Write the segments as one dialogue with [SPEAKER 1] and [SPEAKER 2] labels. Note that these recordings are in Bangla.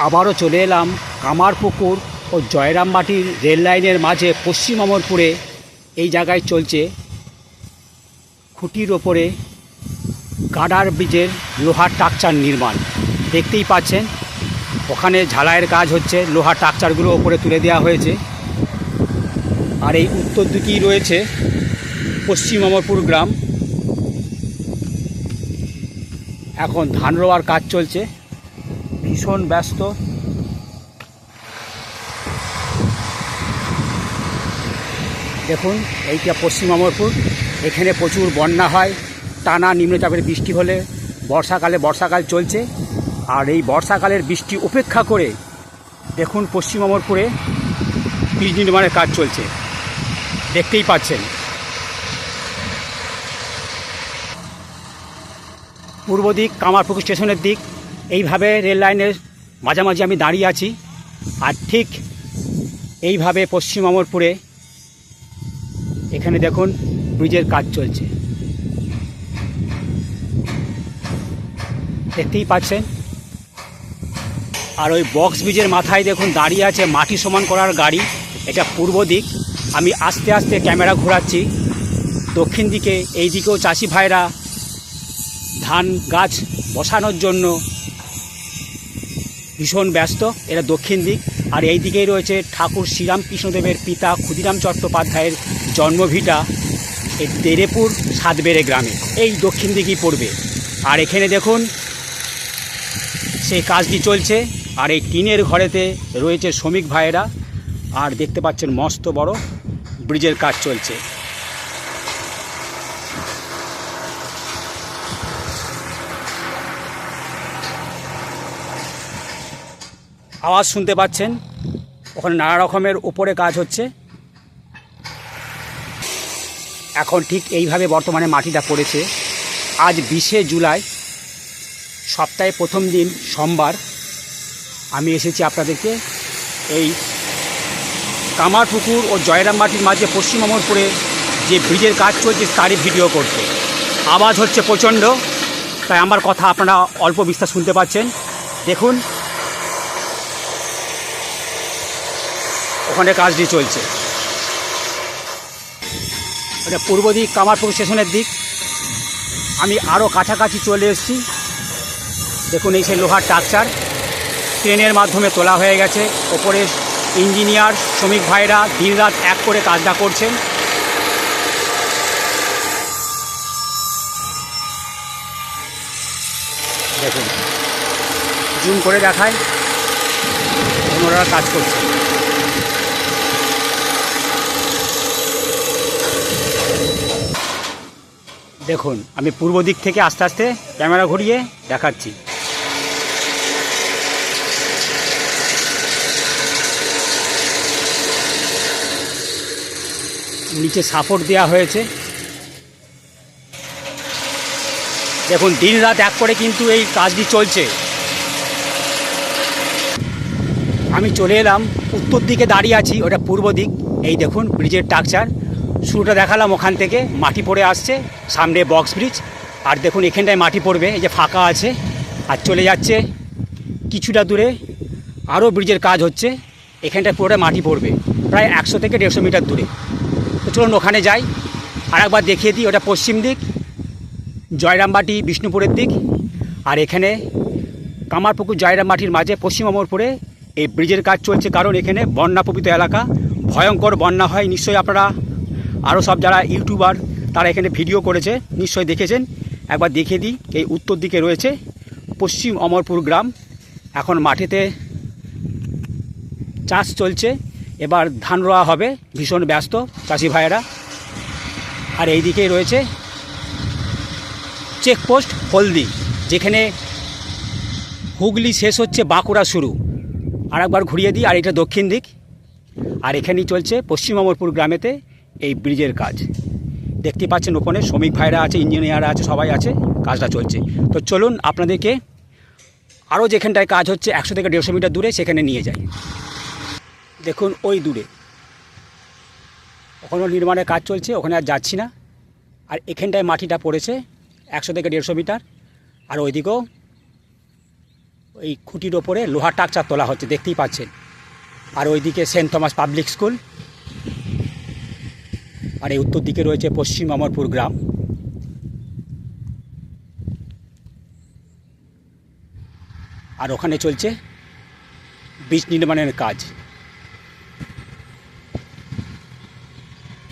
[SPEAKER 1] আবারও চলে এলাম কামারপুকুর ও জয়রামবাটির রেল লাইনের মাঝে পশ্চিম অমরপুরে। এই জায়গায় চলছে খুঁটির ওপরে গার্ডার ব্রিজের লোহার স্ট্রাকচার নির্মাণ। দেখতেই পাচ্ছেন ওখানে ঝালাইয়ের কাজ হচ্ছে, লোহার স্ট্রাকচারগুলো ওপরে তুলে দেওয়া হয়েছে। আর এই উত্তর দিকেই রয়েছে পশ্চিম অমরপুর গ্রাম। এখন ধান রোয়ার কাজ চলছে, ভীষণ ব্যস্ত। দেখুন এইটা পশ্চিম অমরপুর, এখানে প্রচুর বন্যা হয়। টানা নিম্নচাপের বৃষ্টি হলে বর্ষাকাল চলছে। আর এই বর্ষাকালের বৃষ্টি উপেক্ষা করে দেখুন পশ্চিম অমরপুরে ব্রিজ নির্মাণের কাজ চলছে, দেখতেই পাচ্ছেন। পূর্ব দিক কামারপুকুর স্টেশনের দিক, এইভাবে রেল লাইনের মাঝামাঝি আমি দাঁড়িয়ে আছি। আর ঠিক এইভাবে পশ্চিম অমরপুরে এখানে দেখুন ব্রিজের কাজ চলছে, দেখতেই পাচ্ছেন। আর ওই বক্স ব্রিজের মাথায় দেখুন দাঁড়িয়ে আছে মাটি সমান করার গাড়ি। এটা পূর্ব দিক। আমি আস্তে আস্তে ক্যামেরা ঘোরাচ্ছি দক্ষিণ দিকে। এই দিকেও চাষি ভাইরা ধান গাছ বসানোর জন্য ভীষণ ব্যস্ত, এটা দক্ষিণ দিক। আর এই দিকেই রয়েছে ঠাকুর শ্রীরামকৃষ্ণদেবের পিতা ক্ষুদিরাম চট্টোপাধ্যায়ের জন্মভিটা, এই দেরেপুর সাতবেড়ে গ্রামে, এই দক্ষিণ দিকেই পড়বে। আর এখানে দেখুন সেই কাজটি চলছে। আর এই টিনের ঘরেতে রয়েছে শ্রমিক ভাইয়েরা। আর দেখতে পাচ্ছেন মস্ত বড় ব্রিজের কাজ চলছে। আওয়াজ শুনতে পাচ্ছেন, ওখানে নানা রকমের উপরে কাজ হচ্ছে। এখন ঠিক এইভাবে বর্তমানে মাটিটা পড়েছে। আজ 20শে জুলাই, সপ্তাহে প্রথম দিন সোমবার। আমি এসেছি আপনাদেরকে এই কামারপুকুর ও জয়রামবাটির মাঝে পশ্চিম অমরপুরে যে ব্রিজের কাজ চলছে তারই ভিডিও করতে। আওয়াজ হচ্ছে প্রচণ্ড, তাই আমার কথা আপনারা অল্প বিস্তার শুনতে পাচ্ছেন। দেখুন ওখানে কাজটি চলছে। এটা পূর্ব দিক কামারপুকুর স্টেশনের দিক। আমি আরও কাছাকাছি চলে এসেছি। দেখুন এই সেই লোহার স্ট্রাকচার ট্রেনের মাধ্যমে তোলা হয়ে গেছে। ওপরে ইঞ্জিনিয়ার শ্রমিক ভাইরা দিনরাত এক করে কাজটা করছেন। দেখুন জুম করে দেখায়, ওনারা কাজ করছে। দেখুন আমি পূর্ব দিক থেকে আস্তে আস্তে ক্যামেরা ঘুরিয়ে দেখাচ্ছি। নিচে সাপোর্ট দেওয়া হয়েছে। দেখুন দিন রাত এক করে কিন্তু এই কাজটি চলছে। আমি চলে এলাম উত্তর দিকে দাঁড়িয়ে আছি, ওটা পূর্ব দিক। এই দেখুন ব্রিজের স্ট্রাকচার শুরুটা দেখালাম, ওখান থেকে মাটি পড়ে আসছে, সামনে বক্স ব্রিজ। আর দেখুন এখানটায় মাটি পড়বে, এই যে ফাঁকা আছে। আর চলে যাচ্ছে কিছুটা দূরে আরও ব্রিজের কাজ হচ্ছে, এখানটায় পুরোটা মাটি পড়বে প্রায় 100 থেকে 150 মিটার দূরে। তো চলুন ওখানে যাই, আর একবার দেখিয়ে দিই। ওটা পশ্চিম দিক, জয়রামবাটি বিষ্ণুপুরের দিক। আর এখানে কামারপুকুর জয়রামবাটির মাঝে পশ্চিম অমরপুরে এই ব্রিজের কাজ চলছে, কারণ এখানে বন্যাপ্রবৃত এলাকা, ভয়ঙ্কর বন্যা হয়। নিশ্চয়ই আপনারা আরও সব যারা ইউটিউবার তারা এখানে ভিডিও করেছে, নিশ্চয়ই দেখেছেন। একবার দেখিয়ে দিই। এই উত্তর দিকে রয়েছে পশ্চিম অমরপুর গ্রাম। এখন মাঠেতে চাষ চলছে, এবার ধান রোয়া হবে, ভীষণ ব্যস্ত চাষি ভাইয়েরা। আর এই দিকেই রয়েছে চেকপোস্ট হলদি, যেখানে হুগলি শেষ হচ্ছে, বাঁকুড়া শুরু। আর একবার ঘুরিয়ে দিই। আর এটা দক্ষিণ দিক। আর এখানেই চলছে পশ্চিম অমরপুর গ্রামেতে এই ব্রিজের কাজ। দেখতে পাচ্ছেন ওখানে শ্রমিক ভাইরা আছে, ইঞ্জিনিয়াররা আছে, সবাই আছে, কাজটা চলছে। তো চলুন আপনাদেরকে আরও যেখানটায় কাজ হচ্ছে 100 থেকে 150 মিটার দূরে সেখানে নিয়ে যাই। দেখুন ওই দূরে ওখানেও নির্মাণের কাজ চলছে, ওখানে আর যাচ্ছি না। আর এখানটায় মাটিটা পড়েছে 100 থেকে 150 মিটার। আর ওইদিকেও এই খুঁটির ওপরে লোহার টাকচার তোলা হচ্ছে, দেখতেই পাচ্ছেন। আর ওইদিকে সেন্ট থমাস পাবলিক স্কুল, আর এই উত্তর দিকে রয়েছে পশ্চিম অমরপুর গ্রাম। আর ওখানে চলছে ব্রিজ নির্মাণের কাজ।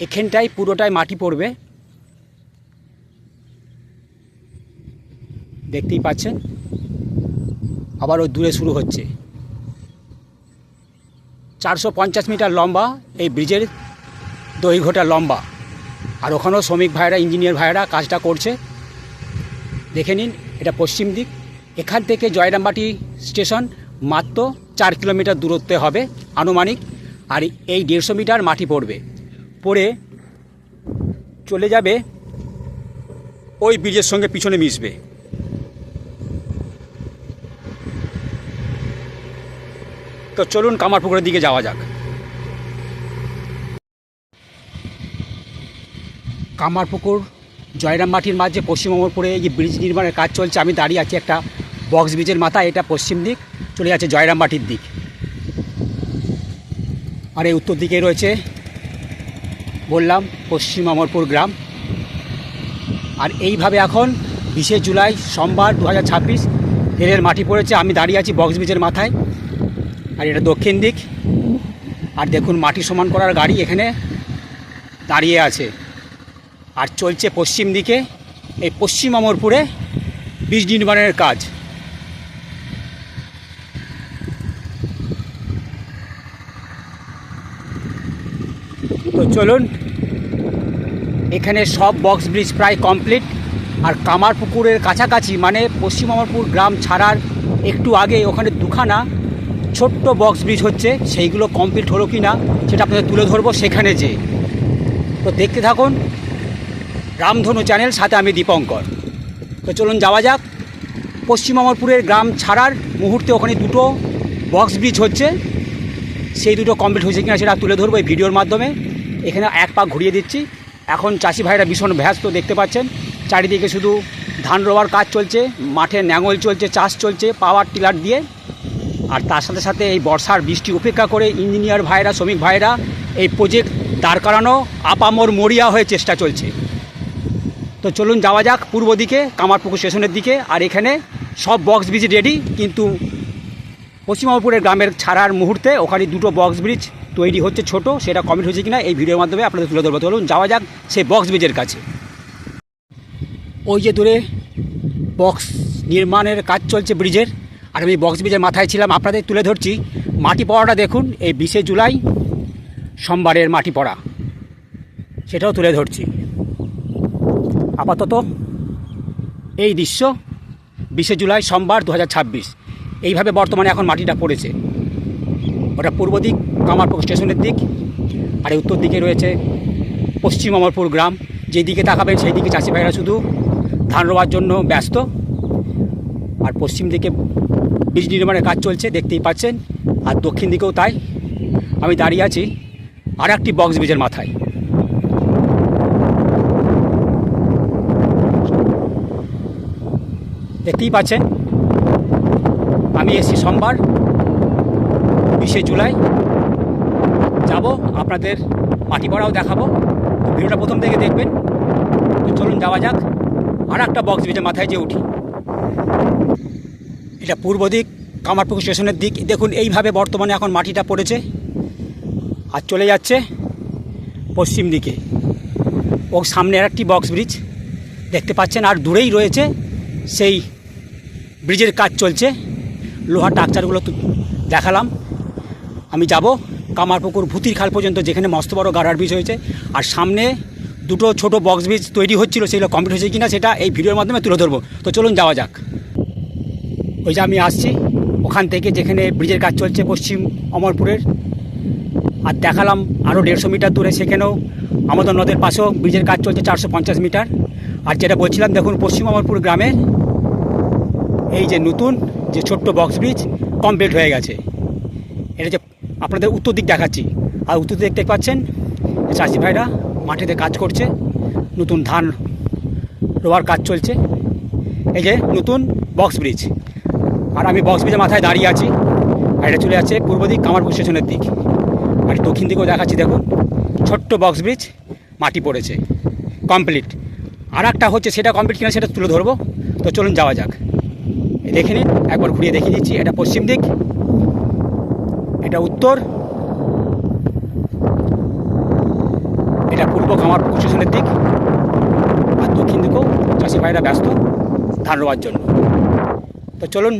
[SPEAKER 1] এখানটায় পুরোটাই মাটি পড়বে, দেখতেই পাচ্ছেন। আবার ওই দূরে শুরু হচ্ছে। 450 মিটার লম্বা এই ব্রিজের দৈর্ঘ্যটা লম্বা। আর ওখানেও শ্রমিক ভাইরা, ইঞ্জিনিয়ার ভাইরা কাজটা করছে, দেখে নিন। এটা পশ্চিম দিক। এখান থেকে জয়রামবাটি স্টেশন মাত্র 4 কিলোমিটার দূরত্বে হবে আনুমানিক। আর এই 150 মিটার মাটি পড়বে, পড়ে চলে যাবে ওই ব্রিজের সঙ্গে, পিছনে মিশবে। তো চলুন কামারপুকুরের দিকে যাওয়া যাক। কামারপুকুর জয়রামবাটির মাঝে পশ্চিম অমরপুরে এই যে ব্রিজ নির্মাণের কাজ চলছে, আমি দাঁড়িয়ে আছি একটা বক্স ব্রিজের মাথায়। এটা পশ্চিম দিক, চলে যাচ্ছে জয়রামবাটির দিক। আর এই উত্তর দিকে রয়েছে, বললাম, পশ্চিম অমরপুর গ্রাম। আর এইভাবে এখন 20 জুলাই সোমবার 2026 রেলের মাটি পড়েছে। আমি দাঁড়িয়ে আছি বক্স ব্রিজের মাথায়। আর এটা দক্ষিণ দিক। আর দেখুন মাটি সমান করার গাড়ি এখানে দাঁড়িয়ে আছে। আর চলছে পশ্চিম দিকে এই পশ্চিম অমরপুরে ব্রিজ নির্মাণের কাজ। তো চলুন, এখানে সব বক্স ব্রিজ প্রায় কমপ্লিট। আর কামারপুকুরের কাছাকাছি, মানে পশ্চিম অমরপুর গ্রাম ছাড়ার একটু আগে, ওখানে দুখানা ছোট্ট বক্স ব্রিজ হচ্ছে। সেইগুলো কমপ্লিট হলো কি না সেটা আপনাদের তুলে ধরবো সেখানে যে। তো দেখতে থাকুন রামধনু চ্যানেল, সাথে আমি দীপঙ্কর। তো চলুন যাওয়া যাক। পশ্চিম অমরপুরের গ্রাম ছাড়ার মুহূর্তে ওখানে দুটো বক্স ব্রিজ হচ্ছে, সেই দুটো কমপ্লিট হয়েছে কিনা সেটা তুলে ধরবো এই ভিডিওর মাধ্যমে। এখানে এক পাক ঘুরিয়ে দিচ্ছি। এখন চাষি ভাইরা ভীষণ ব্যস্ত, দেখতে পাচ্ছেন। চারিদিকে শুধু ধান রোয়ার কাজ চলছে, মাঠে ন্যাঙল চলছে, চাষ চলছে পাওয়ার টিলার দিয়ে। আর তার সাথে সাথে এই বর্ষার বৃষ্টি উপেক্ষা করে ইঞ্জিনিয়ার ভাইরা, শ্রমিক ভাইরা এই প্রজেক্ট দাঁড় করানো আপামর মরিয়া হয়ে চেষ্টা চলছে। তো চলুন যাওয়া যাক পূর্ব দিকে, কামারপুকুর স্টেশনের দিকে। আর এখানে সব বক্স ব্রিজ রেডি, কিন্তু পশ্চিম অমরপুরের গ্রামের ছাড়ার মুহূর্তে ওখানে দুটো বক্স ব্রিজ তৈরি হচ্ছে ছোট, সেটা কমপ্লিট হয়েছে কিনা এই ভিডিওর মাধ্যমে আপনাদের তুলে ধরবো। চলুন যাওয়া যাক সেই বক্স ব্রিজের কাছে। ওই যে দূরে বক্স নির্মাণের কাজ চলছে ব্রিজের। আর আমি বক্স ব্রিজের মাথায় ছিলাম, আপনাদের তুলে ধরছি মাটি পড়াটা। দেখুন এই 20 জুলাই সোমবারের মাটি পড়া, সেটাও তুলে ধরছি। আপাতত এই দৃশ্য 20 জুলাই সোমবার 2026, এইভাবে বর্তমানে এখন মাটিটা পড়েছে। ওটা পূর্ব দিক, কামারপুকুর স্টেশনের দিক। আর এই উত্তর দিকে রয়েছে পশ্চিম অমরপুর গ্রাম। যেই দিকে তাকাবেন সেই দিকে চাষি ভাইরা শুধু ধান রোয়ার জন্য ব্যস্ত। আর পশ্চিম দিকে ব্রিজ নির্মাণের কাজ চলছে, দেখতেই পাচ্ছেন। আর দক্ষিণ দিকেও তাই। আমি দাঁড়িয়ে আছি আর একটি বক্স ব্রিজের মাথায়। দেখতেই পাচ্ছেন আমি এসেছি সোমবার 20 জুলাই। যাব, আপনাদের মাটি পড়াও দেখাবো। ভিডিওটা প্রথম থেকে দেখবেন। তো চলুন যাওয়া যাক আর একটা বক্স ব্রিজের মাথায় যে উঠি। এটা পূর্ব দিক, কামারপুকুর স্টেশনের দিক। দেখুন এইভাবে বর্তমানে এখন মাটিটা পড়েছে আর চলে যাচ্ছে পশ্চিম দিকে। ও সামনে আর একটি বক্স ব্রিজ দেখতে পাচ্ছেন। আর দূরেই রয়েছে সেই ব্রিজের কাজ চলছে, লোহার টাকচারগুলো দেখালাম। আমি যাব কামারপুকুর ভূতির খাল পর্যন্ত, যেখানে মস্ত বড় গাড়ার ব্রিজ হয়েছে। আর সামনে দুটো ছোট বক্স ব্রিজ তৈরি হচ্ছিল, সেগুলো কমপ্লিট হয়েছে কিনা সেটা এই ভিডিওর মাধ্যমে তুলে ধরবো। তো চলুন যাওয়া যাক। ওই যে আমি আসছি ওখান থেকে, যেখানে ব্রিজের কাজ চলছে পশ্চিম অমরপুরের। আর দেখালাম আরও 150 মিটার দূরে, সেখানেও আমাদের নদের পাশেও ব্রিজের কাজ চলছে 450 মিটার। আর যেটা বলছিলাম, দেখুন পশ্চিম অমরপুর গ্রামের এই যে নতুন যে ছোট্ট বক্স ব্রিজ কমপ্লিট হয়ে গেছে। এটা যে আপনাদের উত্তর দিক দেখাচ্ছি। আর উত্তর দিক দেখতে পাচ্ছেন চাষি ভাইরা মাটিতে কাজ করছে, নতুন ধান রোয়ার কাজ চলছে। এই যে নতুন বক্স ব্রিজ। আর আমি বক্স ব্রিজের মাথায় দাঁড়িয়ে আছি, আর এটা চলে যাচ্ছে পূর্ব দিক কামারপুকুর স্টেশনের দিক। আর দক্ষিণ দিকেও দেখাচ্ছি, দেখুন ছোট্ট বক্স ব্রিজ মাটি পড়েছে কমপ্লিট। আর একটা হচ্ছে, সেটা কমপ্লিট কিনা সেটা তুলে ধরবো। তো চলুন যাওয়া যাক। দেখে নিন, একবার ঘুরিয়ে দেখিয়ে দিচ্ছি। এটা পশ্চিম দিক, এটা উত্তর, এটা পূর্ব কামারপুকুর স্টেশনের দিক, আর দক্ষিণ দিকেও চাষি ভাইরা ব্যস্ত ধান রোয়ার জন্য। তো চলুন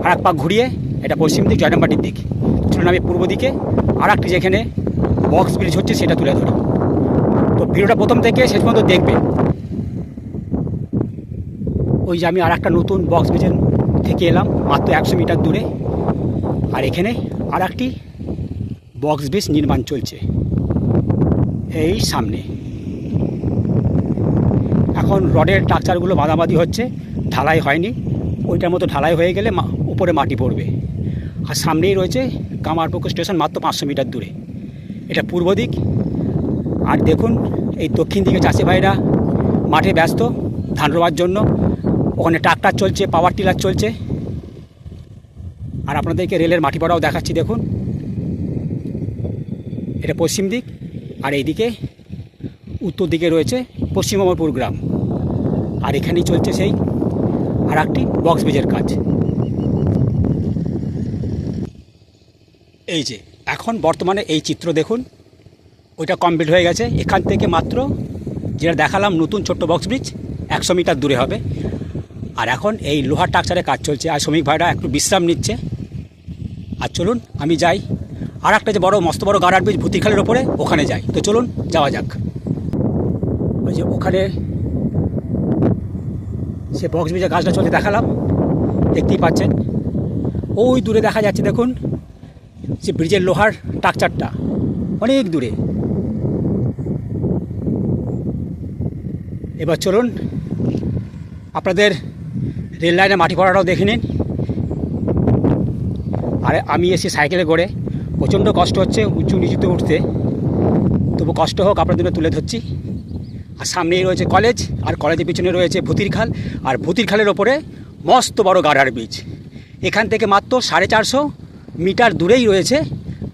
[SPEAKER 1] আর এক পাক ঘুরিয়ে, এটা পশ্চিম দিক জয়রামবাটির দিক, চলুন আমি পূর্ব দিকে আর একটি যেখানে বক্স ব্রিজ হচ্ছে সেটা তুলে ধরি। তো ভিডিওটা প্রথম থেকে শেষ পর্যন্ত দেখবেন। ওই যে আমি আর একটা নতুন বক্স ব্রিজের থেকে এলাম, মাত্র 100 মিটার দূরে। আর এখানে আর একটি বক্স ব্রিজ নির্মাণ চলছে এই সামনে। এখন রডের স্ট্রাকচারগুলো বাঁধাবাঁধি হচ্ছে, ঢালাই হয়নি। ওইটার মতো ঢালাই হয়ে গেলে উপরে মাটি পড়বে। আর সামনেই রয়েছে কামারপুকুর স্টেশন, মাত্র 500 মিটার দূরে। এটা পূর্ব দিক। আর দেখুন এই দক্ষিণ দিকে চাষি ভাইরা মাঠে ব্যস্ত ধান রোয়ার জন্য। ওখানে ট্রাক্টর চলছে, পাওয়ার টিলার চলছে। আর আপনাদেরকে রেলের মাটি পড়াও দেখাচ্ছি, দেখুন এটা পশ্চিম দিক। আর এইদিকে উত্তর দিকে রয়েছে পশ্চিম অমরপুর গ্রাম। আর এখানেই চলছে সেই আর একটি বক্স ব্রিজের কাজ। এই যে এখন বর্তমানে এই চিত্র দেখুন, ওইটা কমপ্লিট হয়ে গেছে। এখান থেকে মাত্র যেটা দেখালাম নতুন ছোট্ট বক্স ব্রিজ 100 মিটার দূরে হবে। আর এখন এই লোহার স্ট্রাকচারে কাজ চলছে, আর শ্রমিক ভাইরা একটু বিশ্রাম নিচ্ছে। আর চলুন আমি যাই আর একটা যে বড় মস্ত বড় গাড়ার ব্রিজ ভূতিখালের ওপরে, ওখানে যাই। তো চলুন যাওয়া যাক। ওই যে ওখানে সে বক্স ব্রিজের কাজটা চলছে দেখালাম, দেখতেই পাচ্ছেন। ওই দূরে দেখা যাচ্ছে, দেখুন সে ব্রিজের লোহার স্ট্রাকচারটা অনেক দূরে। এবার চলুন আপনাদের রেল লাইনে মাটি পড়াটাও দেখে নিন। আর আমি এসে সাইকেলে করে, প্রচণ্ড কষ্ট হচ্ছে উঁচু নিচুতে উঠতে, তবু কষ্ট হোক আপনাদের জন্য তুলে ধরছি। আর সামনেই রয়েছে কলেজ, আর কলেজের পিছনে রয়েছে ভূতির খাল। আর ভূতির খালের ওপরে মস্ত বড় গাড়ার ব্রিজ। এখান থেকে মাত্র 450 মিটার দূরেই রয়েছে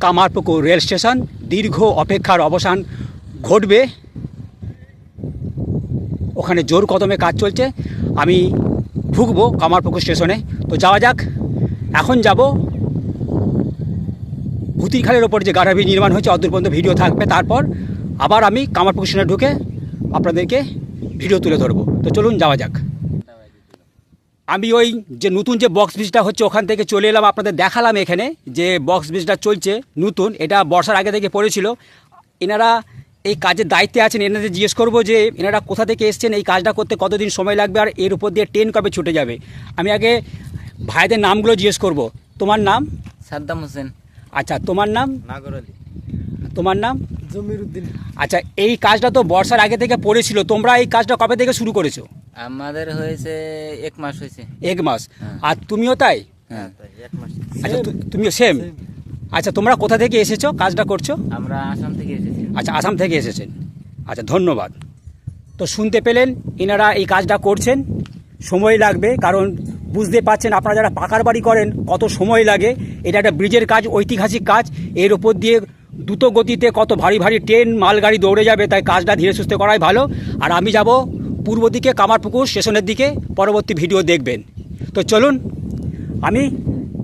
[SPEAKER 1] কামারপুকুর রেল স্টেশন। দীর্ঘ অপেক্ষার অবসান ঘটবে। ওখানে জোর কদমে কাজ চলছে। আমি ঢুকবো কামারপুকুর স্টেশনে। তো যাওয়া যাক। এখন যাব ভূতির খালের ওপর যে গাড়ার ব্রিজ নির্মাণ হয়েছে, অদূর পর্যন্ত ভিডিও থাকবে। তারপর আবার আমি কামারপুকুর স্টেশনে ঢুকে আপনাদেরকে ভিডিও তুলে ধরবো। তো চলুন যাওয়া যাক। আমি ওই যে নতুন যে বক্স ব্রিজটা হচ্ছে ওখান থেকে চলে এলাম, আপনাদের দেখালাম এখানে যে বক্স ব্রিজটা চলছে নতুন। এটা বর্ষার আগে থেকে পড়েছিল। এনারা এই কাজের দায়িত্বে আছেন। এনাদের জিজ্ঞেস করবো যে এনারা কোথা থেকে এসছেন, এই কাজটা করতে কতদিন সময় লাগবে, আর এর উপর দিয়ে ট্রেন কবে ছুটে যাবে। আমি আগে ভাইদের নামগুলো জিজ্ঞেস করব। তোমার নাম?
[SPEAKER 2] সাদ্দাম হোসেন।
[SPEAKER 1] আচ্ছা, তোমার নাম?
[SPEAKER 2] নাগর আলী।
[SPEAKER 1] তোমার নাম?
[SPEAKER 2] জমির উদ্দিন।
[SPEAKER 1] আচ্ছা, এই কাজটা তো বর্ষার আগে থেকে পড়েছিল, তোমরা এই কাজটা কবে থেকে শুরু করেছো?
[SPEAKER 2] আমাদের হয়েছে 1 মাস হয়েছে।
[SPEAKER 1] 1 মাস। আর তুমিও তাই?
[SPEAKER 2] হ্যাঁ, তাই 1 মাস।
[SPEAKER 1] আচ্ছা, তুমিও সেম? আচ্ছা, তোমরা কোথা থেকে এসেছো, কাজটা করছো?
[SPEAKER 2] আমরা আসাম থেকে এসেছি।
[SPEAKER 1] আচ্ছা, আসাম থেকে এসেছেন। আচ্ছা, ধন্যবাদ। তো শুনতে পেলেন, এনারা এই কাজটা করছেন। সময় লাগবে, কারণ বুঝতে পাচ্ছেন আপনারা যারা পাকার বাড়ি করেন কত সময় লাগে। এটা একটা ব্রিজের কাজ, ঐতিহাসিক কাজ। এর ওপর দিয়ে দ্রুত গতিতে কত ভারী ভারী ট্রেন মালগাড়ি দৌড়ে যাবে, তাই কাজটা ধীরে সুস্থে করাই ভালো। আর আমি যাব পূর্ব দিকে কামারপুকুর স্টেশনের দিকে, পরবর্তী ভিডিও দেখবেন। তো চলুন আমি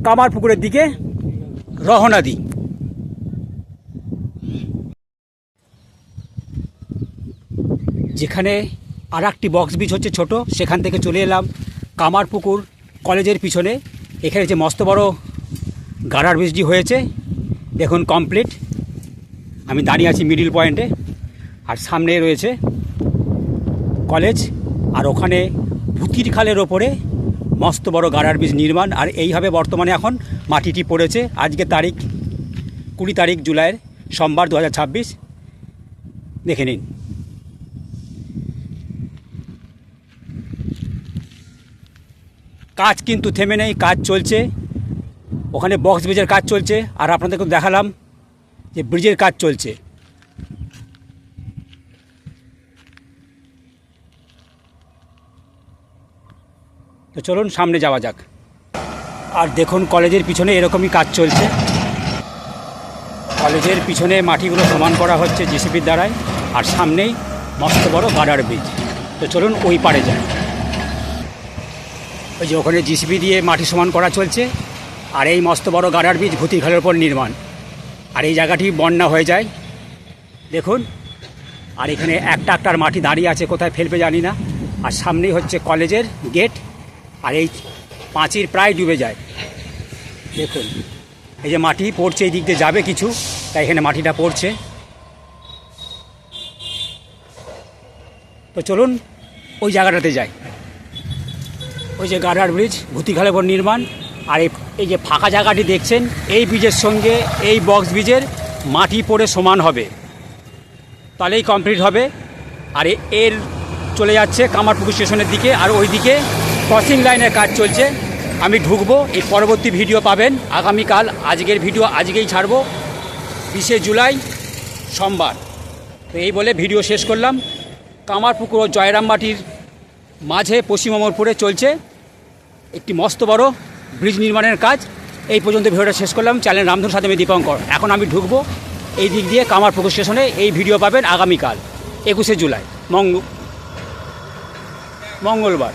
[SPEAKER 1] কামারপুকুরের দিকে রওনা দিই। যেখানে আর একটি বক্স ব্রিজ হচ্ছে ছোট, সেখান থেকে চলে এলাম কামারপুকুর কলেজের পিছনে। এখানে যে মস্ত বড় গাড়ার ব্রিজটি হয়েছে দেখুন কমপ্লিট। আমি দাঁড়িয়ে আছি মিডিল পয়েন্টে, আর সামনে রয়েছে কলেজ। আর ওখানে ভূতির খালের ওপরে মস্ত বড় গাড়ার ব্রিজ নির্মাণ। আর এইভাবে বর্তমানে এখন মাটিটি পড়েছে। আজকে তারিখ 20 তারিখ জুলাইয়ের, সোমবার 2026। দেখে নিন। কাজ কিন্তু থেমে নেই, কাজ চলছে। ওখানে বক্স ব্রিজের কাজ চলছে, আর আপনাদেরকে দেখালাম যে ব্রিজের কাজ চলছে। তো চলুন সামনে যাওয়া যাক। আর দেখুন কলেজের পিছনে এরকমই কাজ চলছে। কলেজের পিছনে মাটিগুলো সমান করা হচ্ছে জেসিবির দ্বারায়, আর সামনেই মস্ত বড় গার্ডার ব্রিজ। তো চলুন ওই পারে যাই। ওই যে ওখানে জেসিবি দিয়ে মাটি সমান করা চলছে, আর এই মস্ত বড় গার্ডার ব্রিজ ভূতিখালের উপর নির্মাণ। আর এই জায়গাটি বন্যা হয়ে যায় দেখুন। আর এখানে একটা একটার মাটি দাঁড়িয়ে আছে, কোথায় ফেলবে জানি না। আর সামনেই হচ্ছে কলেজের গেট, আর এই পাঁচির প্রায় ডুবে যায় দেখুন। এই যে মাটি পড়ছে, এই দিক দিয়ে যাবে কিছু, তাই এখানে মাটিটা পড়ছে। তো চলুন ওই জায়গাটাতে যাই। ওই যে গার্ডার ব্রিজ ভূতিখালের উপর নির্মাণ। আর এই যে ফাঁকা জায়গাটি দেখছেন, এই ব্রিজের সঙ্গে এই বক্স ব্রিজের মাটি পড়ে সমান হবে, তাহলেই কমপ্লিট হবে। আর এর চলে যাচ্ছে কামারপুকুর স্টেশনের দিকে, আর ওই দিকে ক্রসিং লাইনের কাজ চলছে। আমি ঢুকবো, এই পরবর্তী ভিডিও পাবেন আগামীকাল। আজকের ভিডিও আজকেই ছাড়বো, 20শে জুলাই সোমবার। তো এই বলে ভিডিও শেষ করলাম। কামারপুকুর ও জয়রামবাটির মাঝে পশ্চিম অমরপুরে চলছে একটি মস্ত বড় ব্রিজ নির্মাণের কাজ। এই পর্যন্ত ভিডিওটা শেষ করলাম। চ্যানেল রামধন সাথে আমি দীপঙ্কর। এখন আমি ঢুকবো এই দিক দিয়ে কামারপুকুর স্টেশনে। এই ভিডিও পাবেন আগামীকাল 21শে জুলাই মঙ্গলবার।